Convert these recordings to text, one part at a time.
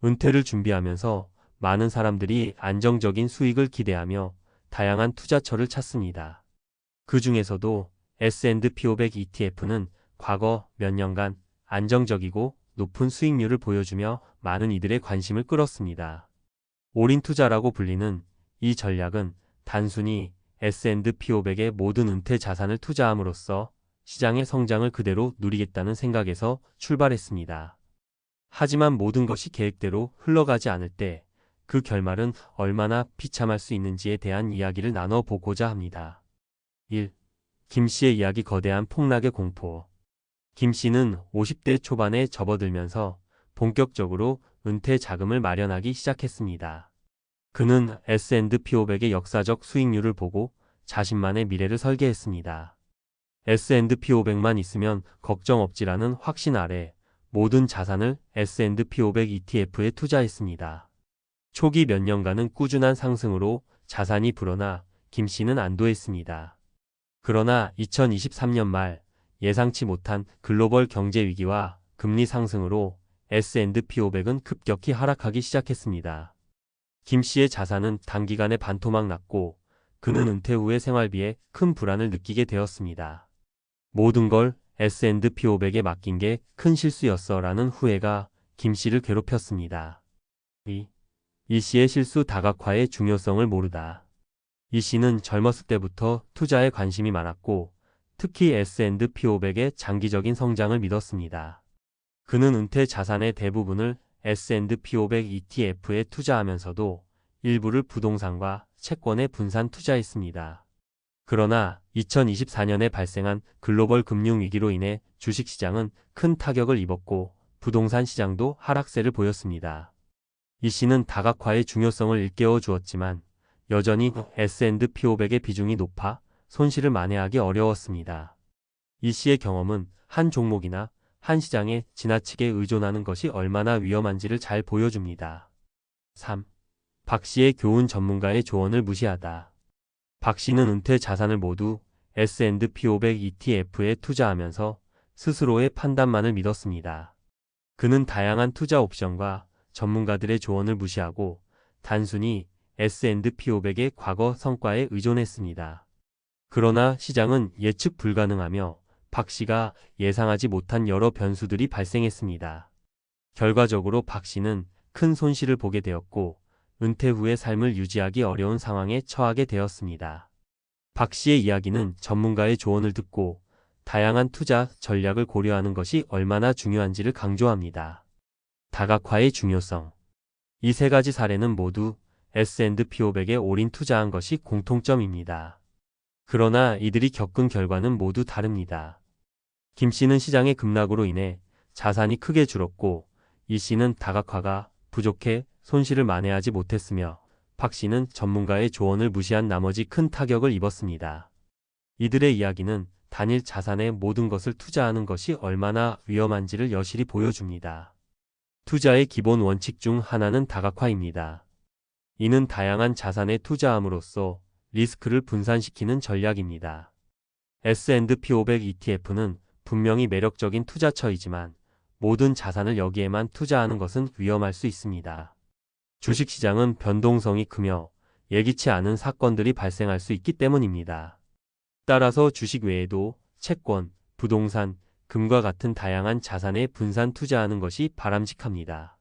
은퇴를 준비하면서 많은 사람들이 안정적인 수익을 기대하며 다양한 투자처를 찾습니다. 그 중에서도 S&P 500 ETF는 과거 몇 년간 안정적이고 높은 수익률을 보여주며 많은 이들의 관심을 끌었습니다. 올인 투자라고 불리는 이 전략은 단순히 S&P 500의 모든 은퇴 자산을 투자함으로써 시장의 성장을 그대로 누리겠다는 생각에서 출발했습니다. 하지만 모든 것이 계획대로 흘러가지 않을 때 그 결말은 얼마나 비참할 수 있는지에 대한 이야기를 나눠보고자 합니다. 1. 김 씨의 이야기. 거대한 폭락의 공포. 김 씨는 50대 초반에 접어들면서 본격적으로 은퇴 자금을 마련하기 시작했습니다. 그는 S&P 500의 역사적 수익률을 보고 자신만의 미래를 설계했습니다. S&P 500만 있으면 걱정 없지라는 확신 아래 모든 자산을 S&P 500 ETF에 투자했습니다. 초기 몇 년간은 꾸준한 상승으로 자산이 불어나 김 씨는 안도했습니다. 그러나 2023년 말 예상치 못한 글로벌 경제 위기와 금리 상승으로 S&P 500은 급격히 하락하기 시작했습니다. 김 씨의 자산은 단기간에 반토막 났고 그는 은퇴 후의 생활비에 큰 불안을 느끼게 되었습니다. 모든 걸 S&P 500에 맡긴 게 큰 실수였어 라는 후회가 김 씨를 괴롭혔습니다. 이 씨의 실수. 다각화의 중요성을 모르다. 이 씨는 젊었을 때부터 투자에 관심이 많았고 특히 S&P 500의 장기적인 성장을 믿었습니다. 그는 은퇴 자산의 대부분을 S&P 500 ETF에 투자하면서도 일부를 부동산과 채권에 분산 투자했습니다. 그러나 2024년에 발생한 글로벌 금융위기로 인해 주식시장은 큰 타격을 입었고 부동산 시장도 하락세를 보였습니다. 이 씨는 다각화의 중요성을 일깨워 주었지만 여전히 S&P 500의 비중이 높아 손실을 만회하기 어려웠습니다. 이 씨의 경험은 한 종목이나 한 시장에 지나치게 의존하는 것이 얼마나 위험한지를 잘 보여줍니다. 3. 박 씨의 교훈. 전문가의 조언을 무시하다. 박 씨는 은퇴 자산을 모두 S&P 500 ETF에 투자하면서 스스로의 판단만을 믿었습니다. 그는 다양한 투자 옵션과 전문가들의 조언을 무시하고 단순히 S&P 500의 과거 성과에 의존했습니다. 그러나 시장은 예측 불가능하며 박 씨가 예상하지 못한 여러 변수들이 발생했습니다. 결과적으로 박 씨는 큰 손실을 보게 되었고 은퇴 후의 삶을 유지하기 어려운 상황에 처하게 되었습니다. 박 씨의 이야기는 전문가의 조언을 듣고 다양한 투자 전략을 고려하는 것이 얼마나 중요한지를 강조합니다. 다각화의 중요성. 이 세 가지 사례는 모두 S&P 500에 올인 투자한 것이 공통점입니다. 그러나 이들이 겪은 결과는 모두 다릅니다. 김 씨는 시장의 급락으로 인해 자산이 크게 줄었고 이 씨는 다각화가 부족해 손실을 만회하지 못했으며 박 씨는 전문가의 조언을 무시한 나머지 큰 타격을 입었습니다. 이들의 이야기는 단일 자산의 모든 것을 투자하는 것이 얼마나 위험한지를 여실히 보여줍니다. 투자의 기본 원칙 중 하나는 다각화입니다. 이는 다양한 자산에 투자함으로써 리스크를 분산시키는 전략입니다. S&P 500 ETF는 분명히 매력적인 투자처이지만 모든 자산을 여기에만 투자하는 것은 위험할 수 있습니다. 주식시장은 변동성이 크며 예기치 않은 사건들이 발생할 수 있기 때문입니다. 따라서 주식 외에도 채권, 부동산, 금과 같은 다양한 자산에 분산 투자하는 것이 바람직합니다.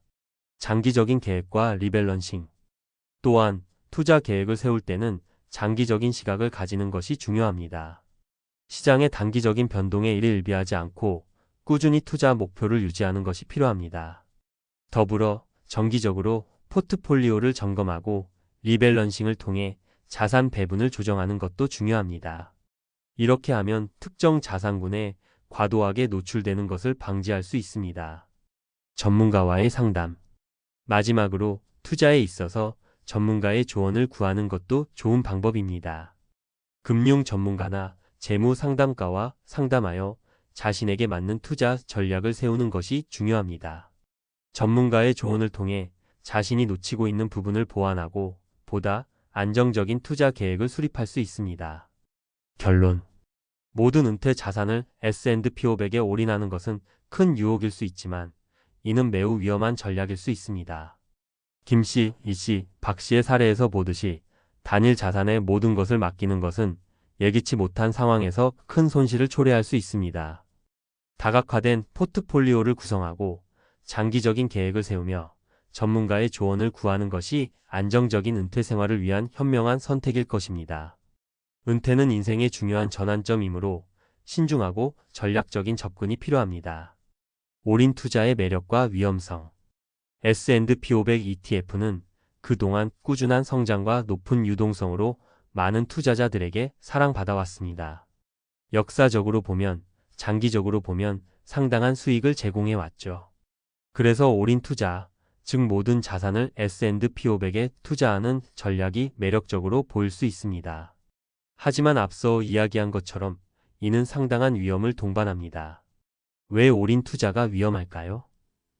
장기적인 계획과 리밸런싱. 또한 투자 계획을 세울 때는 장기적인 시각을 가지는 것이 중요합니다. 시장의 단기적인 변동에 일희일비하지 않고 꾸준히 투자 목표를 유지하는 것이 필요합니다. 더불어 정기적으로 포트폴리오를 점검하고 리밸런싱을 통해 자산 배분을 조정하는 것도 중요합니다. 이렇게 하면 특정 자산군에 과도하게 노출되는 것을 방지할 수 있습니다. 전문가와의 상담. 마지막으로 투자에 있어서 전문가의 조언을 구하는 것도 좋은 방법입니다. 금융 전문가나 재무 상담가와 상담하여 자신에게 맞는 투자 전략을 세우는 것이 중요합니다. 전문가의 조언을 통해 자신이 놓치고 있는 부분을 보완하고 보다 안정적인 투자 계획을 수립할 수 있습니다. 결론. 모든 은퇴 자산을 S&P 500에 올인하는 것은 큰 유혹일 수 있지만 이는 매우 위험한 전략일 수 있습니다. 김 씨, 이 씨, 박 씨의 사례에서 보듯이 단일 자산에 모든 것을 맡기는 것은 예기치 못한 상황에서 큰 손실을 초래할 수 있습니다. 다각화된 포트폴리오를 구성하고 장기적인 계획을 세우며 전문가의 조언을 구하는 것이 안정적인 은퇴 생활을 위한 현명한 선택일 것입니다. 은퇴는 인생의 중요한 전환점이므로 신중하고 전략적인 접근이 필요합니다. 올인 투자의 매력과 위험성. S&P 500 ETF는 그동안 꾸준한 성장과 높은 유동성으로 많은 투자자들에게 사랑받아왔습니다. 역사적으로 보면, 장기적으로 보면 상당한 수익을 제공해 왔죠. 그래서 올인 투자, 즉 모든 자산을 S&P 500에 투자하는 전략이 매력적으로 보일 수 있습니다. 하지만 앞서 이야기한 것처럼 이는 상당한 위험을 동반합니다. 왜 올인 투자가 위험할까요?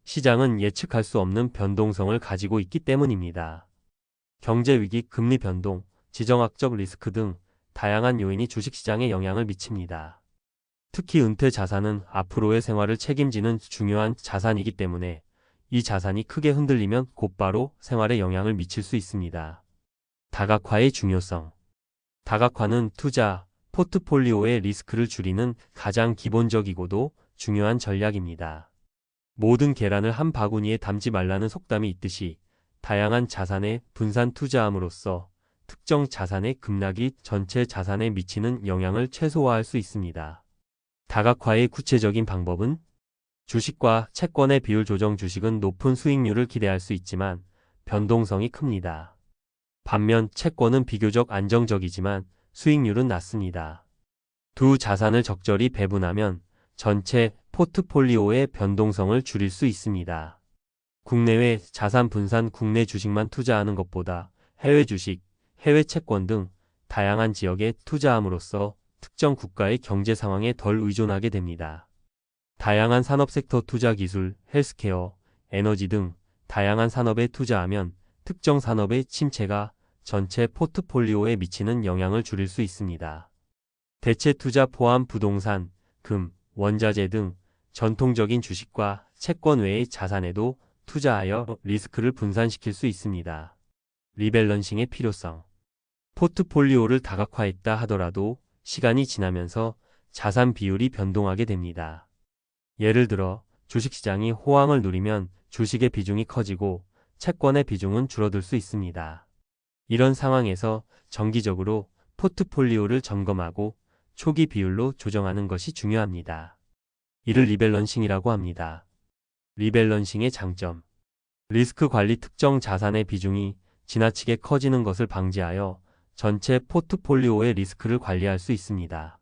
시장은 예측할 수 없는 변동성을 가지고 있기 때문입니다. 경제 위기, 금리 변동, 지정학적 리스크 등 다양한 요인이 주식시장에 영향을 미칩니다. 특히 은퇴 자산은 앞으로의 생활을 책임지는 중요한 자산이기 때문에 이 자산이 크게 흔들리면 곧바로 생활에 영향을 미칠 수 있습니다. 다각화의 중요성. 다각화는 투자, 포트폴리오의 리스크를 줄이는 가장 기본적이고도 중요한 전략입니다. 모든 계란을 한 바구니에 담지 말라는 속담이 있듯이 다양한 자산에 분산 투자함으로써 특정 자산의 급락이 전체 자산에 미치는 영향을 최소화할 수 있습니다. 다각화의 구체적인 방법은 주식과 채권의 비율 조정. 주식은 높은 수익률을 기대할 수 있지만 변동성이 큽니다. 반면 채권은 비교적 안정적이지만 수익률은 낮습니다. 두 자산을 적절히 배분하면 전체 포트폴리오의 변동성을 줄일 수 있습니다. 국내외 자산 분산. 국내 주식만 투자하는 것보다 해외 주식, 해외 채권 등 다양한 지역에 투자함으로써 특정 국가의 경제 상황에 덜 의존하게 됩니다. 다양한 산업 섹터 투자. 기술, 헬스케어, 에너지 등 다양한 산업에 투자하면 특정 산업의 침체가 전체 포트폴리오에 미치는 영향을 줄일 수 있습니다. 대체 투자 포함 부동산, 금, 원자재 등 전통적인 주식과 채권 외의 자산에도 투자하여 리스크를 분산시킬 수 있습니다. 리밸런싱의 필요성. 포트폴리오를 다각화했다 하더라도 시간이 지나면서 자산 비율이 변동하게 됩니다. 예를 들어 주식시장이 호황을 누리면 주식의 비중이 커지고 채권의 비중은 줄어들 수 있습니다. 이런 상황에서 정기적으로 포트폴리오를 점검하고 초기 비율로 조정하는 것이 중요합니다. 이를 리밸런싱이라고 합니다. 리밸런싱의 장점. 리스크 관리. 특정 자산의 비중이 지나치게 커지는 것을 방지하여 전체 포트폴리오의 리스크를 관리할 수 있습니다.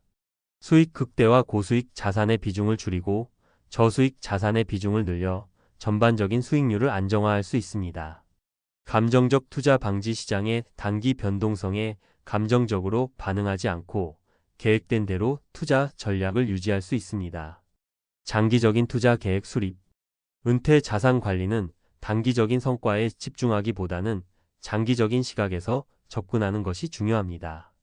수익 극대화. 고수익 자산의 비중을 줄이고 저수익 자산의 비중을 늘려 전반적인 수익률을 안정화할 수 있습니다. 감정적 투자 방지. 시장의 단기 변동성에 감정적으로 반응하지 않고 계획된 대로 투자 전략을 유지할 수 있습니다. 장기적인 투자 계획 수립. 은퇴 자산 관리는 단기적인 성과에 집중하기보다는 장기적인 시각에서 접근하는 것이 중요합니다.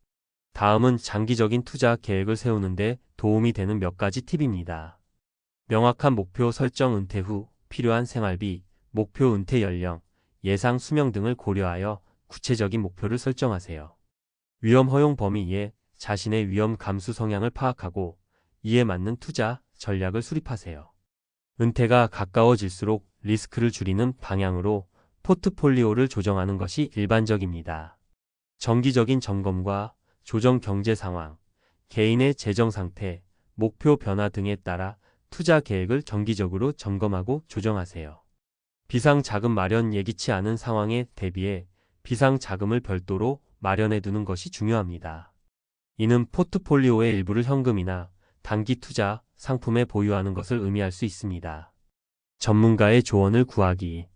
다음은 장기적인 투자 계획을 세우는데 도움이 되는 몇 가지 팁입니다. 명확한 목표 설정. 은퇴 후 필요한 생활비, 목표 은퇴 연령, 예상 수명 등을 고려하여 구체적인 목표를 설정하세요. 위험 허용 범위 이에 자신의 위험 감수 성향을 파악하고 이에 맞는 투자 전략을 수립하세요. 은퇴가 가까워질수록 리스크를 줄이는 방향으로 포트폴리오를 조정하는 것이 일반적입니다. 정기적인 점검과 조정. 경제 상황, 개인의 재정 상태, 목표 변화 등에 따라 투자 계획을 정기적으로 점검하고 조정하세요. 비상 자금 마련. 예기치 않은 상황에 대비해 비상 자금을 별도로 마련해 두는 것이 중요합니다. 이는 포트폴리오의 일부를 현금이나 단기 투자 상품에 보유하는 것을 의미할 수 있습니다. 전문가의 조언을 구하기.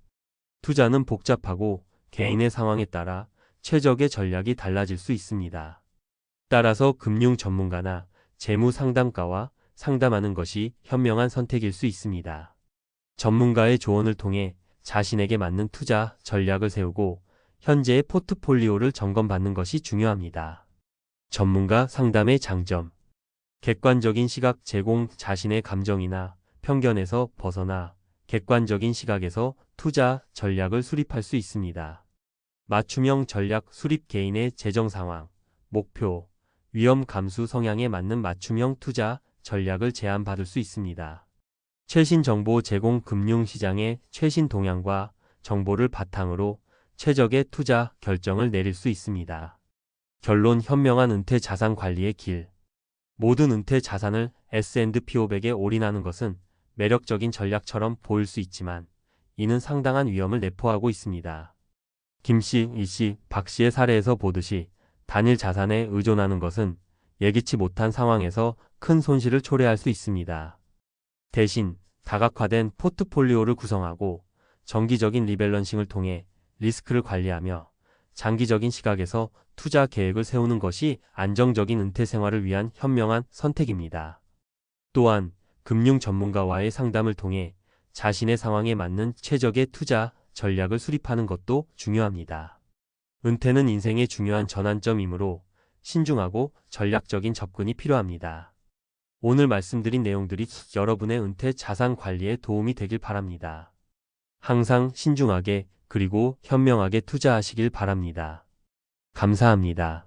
투자는 복잡하고 개인의 상황에 따라 최적의 전략이 달라질 수 있습니다. 따라서 금융 전문가나 재무 상담가와 상담하는 것이 현명한 선택일 수 있습니다. 전문가의 조언을 통해 자신에게 맞는 투자 전략을 세우고 현재의 포트폴리오를 점검받는 것이 중요합니다. 전문가 상담의 장점. 객관적인 시각 제공. 자신의 감정이나 편견에서 벗어나 객관적인 시각에서 투자 전략을 수립할 수 있습니다. 맞춤형 전략 수립 개인의 재정 상황, 목표, 위험 감수 성향에 맞는 맞춤형 투자 전략을 제안받을 수 있습니다. 최신 정보 제공 금융시장의 최신 동향과 정보를 바탕으로 최적의 투자 결정을 내릴 수 있습니다. 결론 현명한 은퇴 자산 관리의 길. 모든 은퇴 자산을 S&P 500에 올인하는 것은 매력적인 전략처럼 보일 수 있지만 이는 상당한 위험을 내포하고 있습니다. 김씨, 이씨, 박씨의 사례에서 보듯이 단일 자산에 의존하는 것은 예기치 못한 상황에서 큰 손실을 초래할 수 있습니다. 대신 다각화된 포트폴리오를 구성하고 정기적인 리밸런싱을 통해 리스크를 관리하며 장기적인 시각에서 투자 계획을 세우는 것이 안정적인 은퇴 생활을 위한 현명한 선택입니다. 또한 금융 전문가와의 상담을 통해 자신의 상황에 맞는 최적의 투자 전략을 수립하는 것도 중요합니다. 은퇴는 인생의 중요한 전환점이므로 신중하고 전략적인 접근이 필요합니다. 오늘 말씀드린 내용들이 여러분의 은퇴 자산 관리에 도움이 되길 바랍니다. 항상 신중하게 그리고 현명하게 투자하시길 바랍니다. 감사합니다.